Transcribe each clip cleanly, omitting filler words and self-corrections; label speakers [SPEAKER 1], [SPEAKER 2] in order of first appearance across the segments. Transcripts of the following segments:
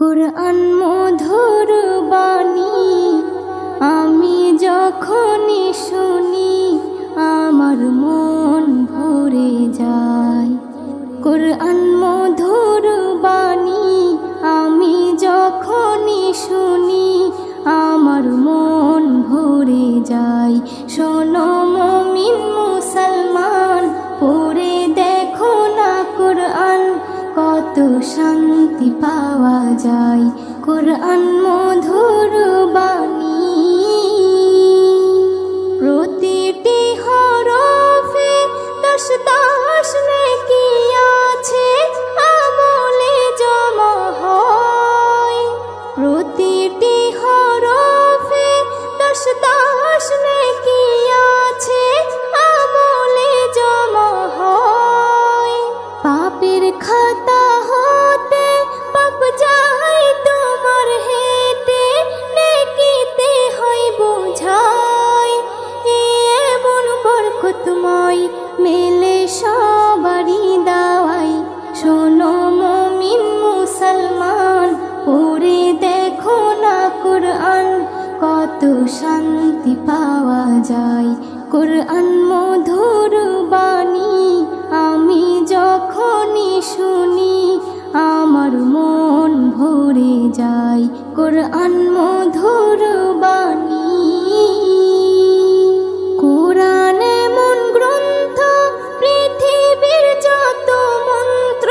[SPEAKER 1] কুরআন মধুর বাণী আমি যখনই শুনি আমার মন ভরে যায়। কুরআন মধুর বাণী আমি যখনই শুনি আমার মন ভরে যায়। শোনো মুমিন মুসলমান, পড়ে দেখো না কুরআন, কত শান্তি পাওয়া যায়। কুরআন মধুর বাণী প্রতিটি হরফে 10 নেকি আছে, আমলে জমা হয়। প্রতিটি হরফে 10 নেকি আছে, আমলে জমা হয়। পাপের খাতা হতে পাপ যায় তোমার হেঁটে, নেকিতে হয় বোঝাই। এমন বরকতময় মেলে সবারই দাওয়াই। শোনো মুমিন মুসলমান, পড়ে দেখো না কুরআন, কত শান্তি পাওয়া যায়। কুরআন মধুর বাণী আমি যখনই শুনি আমার মন ভরে যায়। কুরআন মধুর বাণী কুরআন এমন গ্রন্থ, পৃথিবীর যত মন্ত্র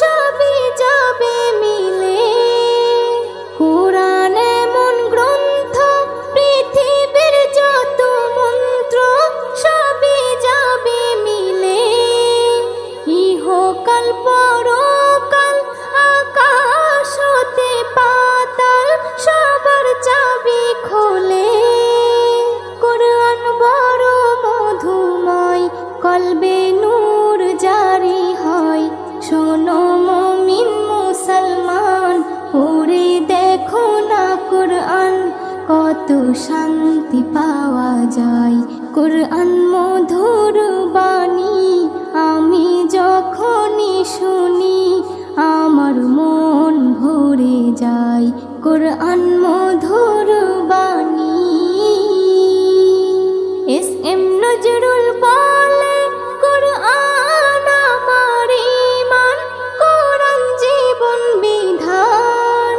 [SPEAKER 1] সবই যাবে মিলে। কুরআন এমন গ্রন্থ, পৃথিবীর যত মন্ত্র সবই যাবে মিলে। ইহকাল পরকাল আকাশ হতে পাতাল সবার চাবি খোলে। কুরআন বড় মধুময়, কলবে নূর জারি হয়। শোনো মুমিন মুসলমান, পড়ে দেখো না কুরআন, কত শান্তি পাওয়া যায়। কুরআন মধুর বাণী আমি যখনই শুনি আমার মন ভরে যায়। কুরআন মধুর বাণী এস.এম. নজরুল বলে, কুরআন আমার ঈমান, কুরআন জীবন বিধান।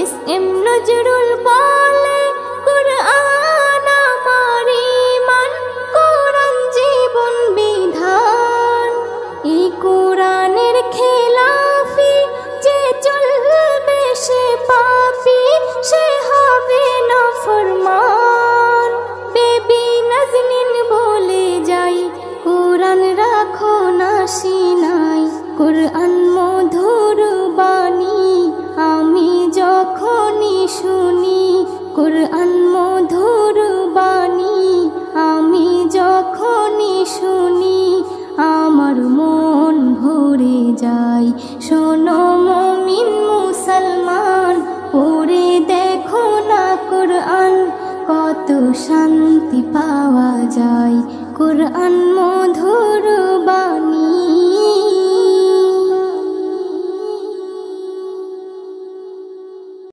[SPEAKER 1] এস.এম. নজরুল বলে, কুরআন আমার ঈমান, কুরআন জীবন বিধান। এই কুরআনের খেলাফি যে চলবে সে পাপী, সে হবে নাফরমান। বেবি নাজনীন বলে যাই, কুরআন রাখো না সিনায়। কুরআন মধুর বাণী আমি যখনই শুনি, কুরআন মধুর বাণী আমি যখনই শুনি আমার মন ভরে যায়। শোনো মুমিন মুসলমান, পড়ে দেখো না কুরআন, কত শান্তি পাওয়া যায়। কুরআন মধুর বাণী।